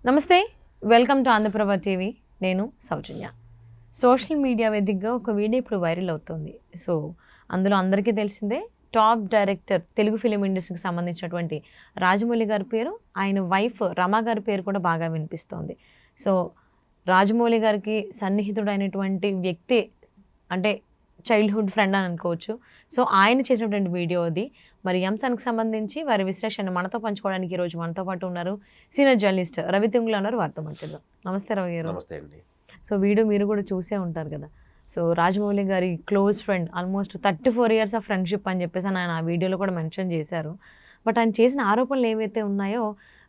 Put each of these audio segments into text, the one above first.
నమస్తే, welcome to Andhraprabha TV. నేను సౌజన్య. Social media వేదికగా ఒక వీడియో ఇప్పుడు వైరల్ అవుతుంది. సో అందులో అందరికీ తెలిసిందే, టాప్ డైరెక్టర్ తెలుగు ఫిలిం ఇండస్ట్రీకి సంబంధించినటువంటి రాజమౌళి గారి పేరు, ఆయన వైఫ్ రమా గారి పేరు కూడా బాగా వినిపిస్తోంది. సో రాజమౌళి గారికి సన్నిహితుడైనటువంటి వ్యక్తి, అంటే చైల్డ్హుడ్ ఫ్రెండ్ అని అనుకోవచ్చు. సో ఆయన చేసినటువంటి వీడియో అది. మరి ఈ అంశానికి సంబంధించి వారి విశ్లేషణ మనతో పంచుకోవడానికి ఈరోజు మనతో పాటు ఉన్నారు సీనియర్ జర్నలిస్ట్ రవి తుంగుల ఉన్నారు. వారితో మాట్లాడదాం. నమస్తే రవి గారు. నమస్తే అండి. సో వీడియో మీరు కూడా చూసే ఉంటారు కదా. సో రాజమౌళి గారి close friend, almost 34 years of friendship అని చెప్పేసి ఆయన ఆ వీడియోలో కూడా మెన్షన్ చేశారు. బట్ ఆయన చేసిన ఆరోపణలు ఏవైతే ఉన్నాయో,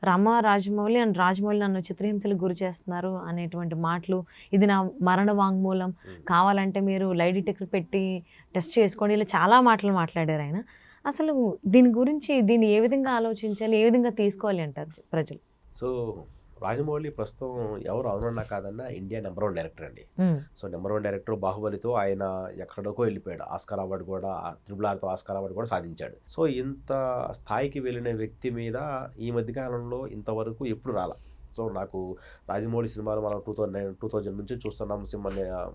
రమ రాజమౌళి అండ్ రాజమౌళి నన్ను చిత్రహింసలకు గురి చేస్తున్నారు అనేటువంటి మాటలు, ఇది నా మరణ వాంగ్మూలం, కావాలంటే మీరు లై డిటెక్టర్ పెట్టి టెస్ట్ చేసుకోండి, ఇలా చాలా మాటలు మాట్లాడారు ఆయన. అసలు దీని గురించి దీన్ని ఏ విధంగా ఆలోచించాలి, ఏ విధంగా తీసుకోవాలి అంటారు ప్రజలు? సో రాజమౌళి ప్రస్తుతం ఎవరు అవునన్నా కాదన్నా ఇండియా నెంబర్ 1 డైరెక్టర్ అండి. So number 1 director. బాహుబలితో ఆయన ఎక్కడికో వెళ్ళిపోయాడు. ఆస్కార్ అవార్డు కూడా, త్రిబుల్ ఆర్తో ఆస్కార్ అవార్డు కూడా సాధించాడు. సో ఇంత స్థాయికి వెళ్ళిన వ్యక్తి మీద ఈ మధ్యకాలంలో ఇంతవరకు ఎప్పుడు రాల. సో నాకు రాజమౌళి సినిమాలు మనం 2000 నుంచి చూస్తున్నాం.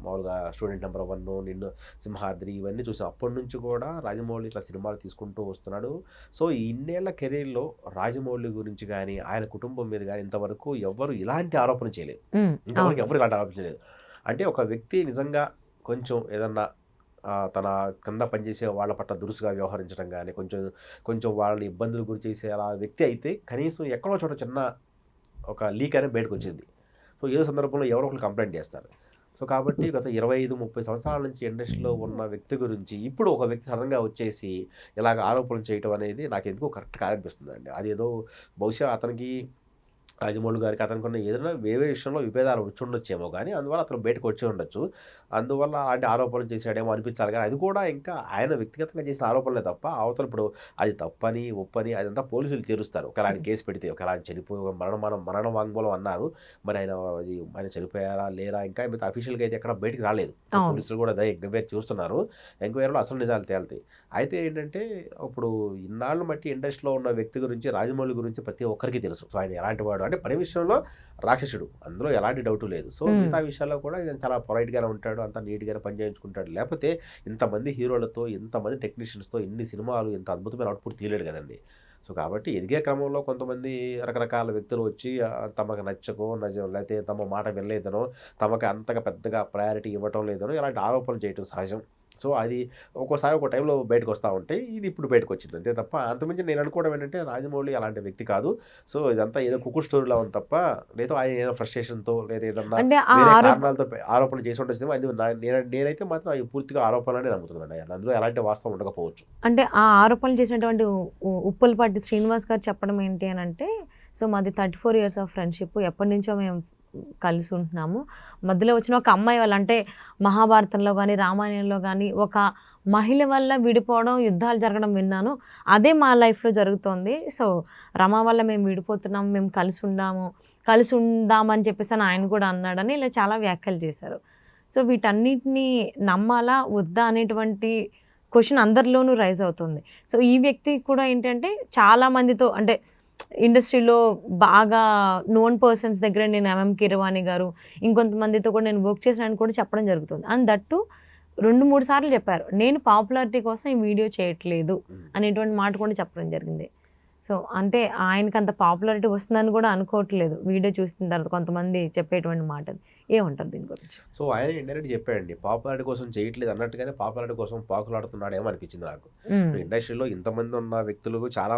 మామూలుగా స్టూడెంట్ నెంబర్ 1, నిన్ను, సింహాద్రి, ఇవన్నీ చూసాం. అప్పటి నుంచి కూడా రాజమౌళి ఇట్లా సినిమాలు తీసుకుంటూ వస్తున్నాడు. సో ఈ ఇన్నేళ్ల కెరీర్లో రాజమౌళి గురించి కానీ, ఆయన కుటుంబం మీద కానీ ఇంతవరకు ఎవరు ఇలాంటి ఆరోపణ చేయలేదు. ఇంతవరకు ఎవరు ఇలాంటి ఆరోపణ చేయలేదు. అంటే ఒక వ్యక్తి నిజంగా కొంచెం ఏదన్నా తన కింద పనిచేసే వాళ్ళ పట్ల దురుసుగా వ్యవహరించడం కానీ, కొంచెం వాళ్ళని ఇబ్బందులు గురి చేసే అలా వ్యక్తి అయితే కనీసం ఎక్కడో చోట చిన్న ఒక లీక్ అనేది బయటకు వచ్చింది. సో ఏదో సందర్భంలో ఎవరో ఒకరు కంప్లైంట్ చేస్తారు. సో కాబట్టి గత 25-30 సంవత్సరాల నుంచి ఇండస్ట్రీలో ఉన్న వ్యక్తి గురించి ఇప్పుడు ఒక వ్యక్తి సడన్గా వచ్చేసి ఇలాగ ఆరోపణలు చేయటం అనేది నాకు ఎందుకో కరెక్ట్ కాదనిపిస్తుంది అండి. అదేదో బహుశా అతనికి, రాజమౌళి గారికి అతనికి ఉన్న ఏదైనా వేరే విషయంలో విభేదాలు వచ్చి ఉండొచ్చేమో, కానీ అందువల్ల అతను బయటకు వచ్చి ఉండొచ్చు. అందువల్ల అలాంటి ఆరోపణలు చేసాడేమో అనిపించాలి. కానీ అది కూడా ఇంకా ఆయన వ్యక్తిగతంగా చేసిన ఆరోపణలే తప్ప, అవతల ఇప్పుడు అది తప్పని ఒప్పని అదంతా పోలీసులు తీరుస్తారు. ఒకవేళ ఆయన కేసు పెడితే, ఒకవేళ ఆయన చనిపోయి మరణ వాంగ్మూలం అన్నారు. మరి ఆయన చనిపోయారా లేరా ఇంకా అఫీషియల్గా అయితే ఎక్కడ బయటికి రాలేదు. పోలీసులు కూడా ఎంక్వైరీ చూస్తున్నారు. ఎంక్వైరీలో అసలు నిజాలు తేలుతాయి. అయితే ఏంటంటే ఇప్పుడు ఇన్నాళ్ళు మట్టి ఇండస్ట్రీలో ఉన్న వ్యక్తి గురించి, రాజమౌళి గురించి ప్రతి ఒక్కరికి తెలుసు. సో ఆయన ఎలాంటి వాడు అంటే పని విషయంలో రాక్షసుడు, అందులో ఎలాంటి డౌటు లేదు. సో మిగతా విషయాల్లో కూడా చాలా పొలైట్గానే ఉంటాడు, అంతా నీట్గానే పని చేయించుకుంటాడు. లేకపోతే ఇంతమంది హీరోలతో, ఇంతమంది టెక్నీషియన్స్తో ఇన్ని సినిమాలు, ఇంత అద్భుతమైన అవుట్పుట్ తీయలేడు కదండి. సో కాబట్టి ఎదిగే క్రమంలో కొంతమంది రకరకాల వ్యక్తులు వచ్చి తమకు నచ్చకో, లేకపోతే తమ మాట వినలేదనో, తమకు అంతగా పెద్దగా ప్రయారిటీ ఇవ్వటం లేదనో ఇలాంటి ఆరోపణలు చేయటం సహజం. సో అది ఒక్కోసారి ఒక టైంలో బయటకు వస్తూ ఉంటాయి. ఇది ఇప్పుడు బయటకు వచ్చింది అంతే తప్ప, అంతమించి నేను అనుకోవడం ఏంటంటే రాజమౌళి అలాంటి వ్యక్తి కాదు. సో ఇదంతా ఏదో కుకుడు స్టోరీలా ఉంది తప్ప, లేదా ఆయన ఏదో ఫ్రస్ట్రేషన్తో లేదా ఏదన్నా వేరే కారణాలతో ఆరోపణలు చేసి ఉండొచ్చు. నేనైతే మాత్రం అవి పూర్తిగా ఆరోపణలనే నమ్ముతున్నాను. అందులో ఎలాంటి వాస్తవం ఉండకపోవచ్చు. అంటే ఆ ఆరోపణలు చేసినటువంటి ఉప్పలపాటి శ్రీనివాస్ గారు చెప్పడం ఏంటి అని అంటే, సో మాది 34 years ఆఫ్ ఫ్రెండ్షిప్, ఎప్పటి నుంచో మేము కలిసి ఉంటున్నాము. మధ్యలో వచ్చిన ఒక అమ్మాయి వల్ల, అంటే మహాభారతంలో కానీ రామాయణంలో కానీ ఒక మహిళ వల్ల విడిపోవడం, యుద్ధాలు జరగడం విన్నాను. అదే మా లైఫ్లో జరుగుతోంది. సో రమ వల్ల మేము విడిపోతున్నాము, మేము కలిసి ఉందామని చెప్పేసి ఆయన కూడా అన్నాడని ఇలా చాలా వ్యాఖ్యలు చేశారు. సో వీటన్నిటిని నమ్మాలా వద్దా అనేటువంటి క్వశ్చన్ అందరిలోనూ రైజ్ అవుతుంది. సో ఈ వ్యక్తి కూడా ఏంటంటే చాలా మందితో, అంటే ఇండస్ట్రీలో బాగా నోన్ పర్సన్స్ దగ్గర నేను ఎంఎం కీరవాణి గారు, ఇంకొంతమందితో కూడా నేను వర్క్ చేసినాను కూడా చెప్పడం జరుగుతుంది. అండ్ దట్టు 2-3 సార్లు చెప్పారు, నేను పాపులారిటీ కోసం ఈ వీడియో చేయట్లేదు అనేటువంటి మాట కూడా చెప్పడం జరిగింది. సో అంటే ఆయనకి అంత పాపులారిటీ వస్తుందని కూడా అనుకోవట్లేదు వీడియో చూసిన తర్వాత కొంతమంది చెప్పేటువంటి మాట. ఏమంటారు దీని గురించి? సో ఆయన ఇండైరెక్ట్ చెప్పాడండి, పాపులారిటీ కోసం చేయట్లేదు అన్నట్టుగానే పాపులారిటీ కోసం పాకులాడుతున్నాడేమో అనిపించింది నాకు. ఇండస్ట్రీలో ఇంతమంది ఉన్న వ్యక్తులు చాలా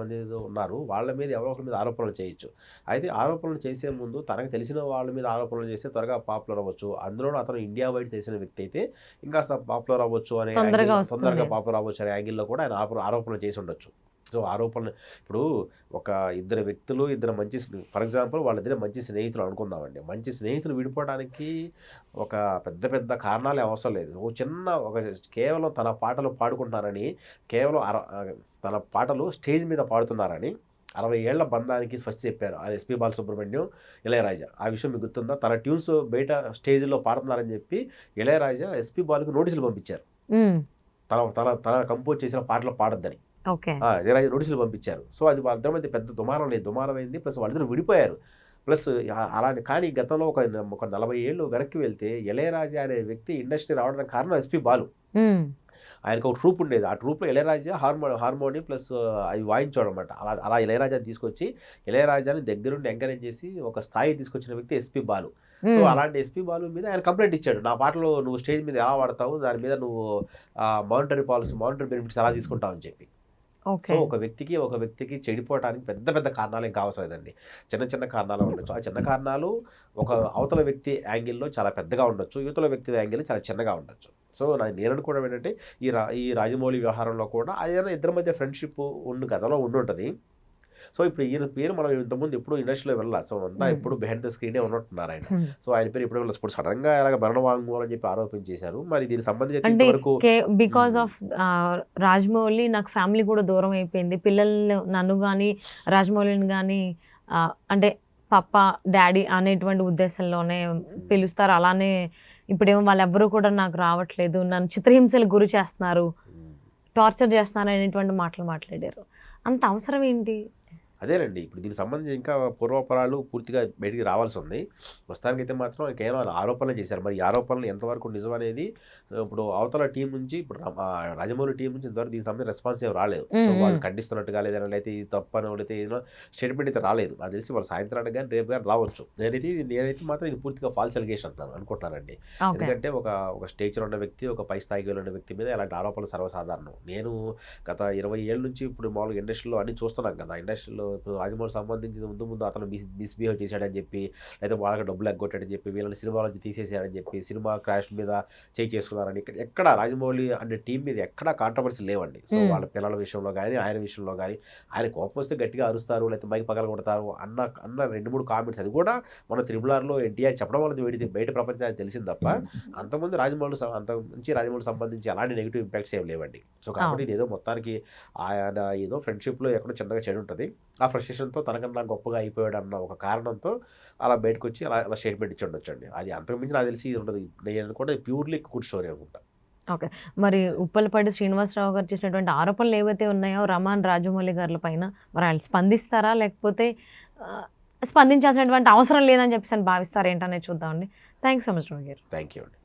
మంది ఉన్నారు. వాళ్ళ మీద ఎవరో ఒకరి మీద ఆరోపణలు చేయొచ్చు. అయితే ఆరోపణలు చేసే ముందు తనకు తెలిసిన వాళ్ళ మీద ఆరోపణలు చేస్తే త్వరగా పాపులర్ అవ్వచ్చు. అందులోనూ అతను ఇండియా వైడ్ చేసిన వ్యక్తి అయితే ఇంకా పాపులర్ అవ్వచ్చు అనే తొందరగా పాపులర్ అవ్వచ్చు అనే యాంగిల్లో కూడా ఆయన ఆరోపణలు చేసి ఉండొచ్చు. సో ఆరోపణలు ఇప్పుడు ఒక ఇద్దరు వ్యక్తులు, ఫర్ ఎగ్జాంపుల్ వాళ్ళిద్దరు మంచి స్నేహితులు అనుకుందామండి. మంచి స్నేహితులు విడిపోవడానికి ఒక పెద్ద కారణాలే అవసరం లేదు. కేవలం తన పాటలు పాడుకుంటున్నారని, కేవలం తన పాటలు స్టేజ్ మీద పాడుతున్నారని 60 ఏళ్ల బంధానికి స్వస్తి చెప్పారు అది ఎస్పీ బాలసుబ్రహ్మణ్యం, ఇళయరాజా. ఆ విషయం మీకు గుర్తుందా? తన ట్యూన్స్ బయట స్టేజ్లో పాడుతున్నారని చెప్పి ఇళయరాజా ఎస్పీ బాలుకి నోటీసులు పంపించారు, తన కంపోజ్ చేసిన పాటలు పాడొద్దని. నోటీసులు పంపించారు. సో అది వాళ్ళిద్దరి మధ్య పెద్ద దుమారం అయింది. ప్లస్ వాళ్ళిద్దరు విడిపోయారు. ప్లస్ అలానే కానీ గతంలో ఒక 40 ఏళ్ళు వెనక్కి వెళ్తే ఇళయరాజా అనే వ్యక్తి ఇండస్ట్రీ రావడానికి కారణం ఎస్పి బాలు. ఆయనకు ఒక ట్రూప్ ఉండేది. ఆ ట్రూప్లో ఇళయరాజా హార్మోనియం ప్లస్ అవి వాయించాడు అనమాట. అలా ఇళయరాజాని తీసుకొచ్చి ఇళయరాజాని దగ్గరుండి ఎంకరేజ్ చేసి ఒక స్థాయి తీసుకొచ్చిన వ్యక్తి ఎస్పి బాలు. సో అలాంటి ఎస్పి బాలు మీద ఆయన కంప్లైంట్ ఇచ్చాడు, నా పాటలు నువ్వు స్టేజ్ మీద ఎలా వాడతావు, దాని మీద నువ్వు మానిటరీ బెనిఫిట్స్ ఎలా తీసుకుంటావు అని చెప్పి. సో ఒక వ్యక్తికి చెడిపోవడానికి పెద్ద పెద్ద కారణాలు ఏం కావసరం లేదండి. చిన్న కారణాలు ఉండొచ్చు. ఆ చిన్న కారణాలు ఒక అవతల వ్యక్తి యాంగిల్లో చాలా పెద్దగా ఉండొచ్చు, యువతల వ్యక్తి యాంగిల్ చాలా చిన్నగా ఉండొచ్చు. సో నేను అనుకోవడం ఏంటంటే ఈ రాజమౌళి వ్యవహారంలో కూడా ఆయన ఇద్దరి మధ్య ఫ్రెండ్షిప్ గతంలో ఉండుంటుంది. సో ఇప్పుడు ఈయన పేరు మనం ఇంతకుముందు ఎప్పుడు ఇండస్ట్రీలో వెళ్ళాలి. సో అంతా ఎప్పుడు బిహైండ్ ద స్క్రీనే ఉన్నట్టున్నారు ఆయన. సో ఆయన పేరు ఎప్పుడు వెళ్ళదు. ఇప్పుడు సడన్ గా అలాగ మరణ వాంగ్మూలం అని చెప్పి ఆరోపించేశారు. మరి దీనికి సంబంధించి బికాస్ ఆఫ్ రాజమౌళి నాకు ఫ్యామిలీ కూడా దూరం అయిపోయింది, పిల్లలు నన్ను కానీ రాజమౌళిని కానీ అంటే పప్ప డాడీ అనేటువంటి ఉద్దేశంలోనే పిలుస్తారు. అలానే ఇప్పుడేమో వాళ్ళెవ్వరూ కూడా నాకు రావట్లేదు, నన్ను చిత్రహింసలకు గురి చేస్తున్నారు, టార్చర్ చేస్తున్నారు అనేటువంటి మాటలు మాట్లాడారు. అంత అవసరం ఏంటి? అదేనండి, ఇప్పుడు దీనికి సంబంధించి ఇంకా పూర్వపరాలు పూర్తిగా బయటికి రావాల్సి ఉంది. ప్రస్తుతానికైతే మాత్రం కేవలం ఆరోపణలు చేశారు. మరి ఈ ఆరోపణలు ఎంతవరకు నిజం అనేది ఇప్పుడు అవతల టీం నుంచి, ఇప్పుడు రాజమౌళి టీం నుంచి ఇంతవరకు దీనికి సంబంధించి రెస్పాన్స్ ఏం రాలేదు. సో వాళ్ళు ఖండిస్తున్నట్టుగా లేదని అయితే ఇది తప్పని అయితే ఏదో స్టేట్మెంట్ అయితే రాలేదు. నాకు తెలిసి వాళ్ళు సాయంత్రానికి కానీ రేపు కానీ రావచ్చు. నేనైతే మాత్రం ఇది పూర్తిగా ఫాల్స్ ఎలిగేషన్ అనుకుంటున్నానండి. ఎందుకంటే ఒక స్టేజ్లో ఉన్న వ్యక్తి, ఒక పై స్థాయికి ఉన్న వ్యక్తి మీద ఇలాంటి ఆరోపణలు సర్వసాధారణం. నేను గత 20 ఏళ్ళ నుంచి ఇప్పుడు మామూలుగా ఇండస్ట్రీలో అన్ని చూస్తున్నాం కదా. ఇండస్ట్రీలో ఇప్పుడు రాజమౌళి సంబంధించి ముందు అతను మిస్బిహేవ్ చేశాడని చెప్పి, లేదా వాళ్ళకి డబ్బులు ఎగ్గొట్టాడని చెప్పి, వీళ్ళని సినిమా నుంచి తీసేసాడని చెప్పి, సినిమా క్రాష్ మీద చేసుకున్నారని ఎక్కడ రాజమౌళి అనే టీం మీద ఎక్కడా కాంట్రవర్సీ లేవండి. సో వాళ్ళ పిల్లల విషయంలో కానీ ఆయన విషయంలో కానీ ఆయన కోపం వస్తే గట్టిగా అరుస్తారు, లేకపోతే మైక్ పగల కొడతారు అన్న 2-3 కామెంట్స్, అది కూడా మన త్రిబుల్-ఆర్లో ఎన్టీఆర్ చెప్పడం వల్ల బయట ప్రపంచానికి తెలిసింది తప్ప అంతకుముందు రాజమౌళి సంబంధించి అలాంటి నెగిటివ్ ఇంపాక్ట్స్ ఏం లేవండి. సో కాబట్టి ఇది ఏదో మొత్తానికి ఆయన ఏదో ఫ్రెండ్షిప్లో ఎక్కడో చిన్నగా చెడు ఉంటుంది, ఆ ఫ్రస్ట్రేషన్తో తనకన్నా గొప్పగా అయిపోయాడు అన్న ఒక కారణంతో అలా బయటకు వచ్చి అలా స్టేట్మెంట్ ఇచ్చి ఉండొచ్చండి. అది అంతకుమించి నాకు తెలిసి ఉండదు. నేను అనుకుంటే ప్యూర్లీ గుడ్ స్టోరీ అనుకుంటా. ఓకే, మరి ఉప్పలపాటి శ్రీనివాసరావు గారు చేసినటువంటి ఆరోపణలు ఏవైతే ఉన్నాయో రమాన్ రాజమౌళి గారి పైన, మరి వాళ్ళు స్పందిస్తారా లేకపోతే స్పందించాల్సినటువంటి అవసరం లేదని చెప్పేసి భావిస్తారా ఏంటనేది చూద్దామండి. థ్యాంక్స్ సో మచ్ రావు గారు. థ్యాంక్ యూ అండి.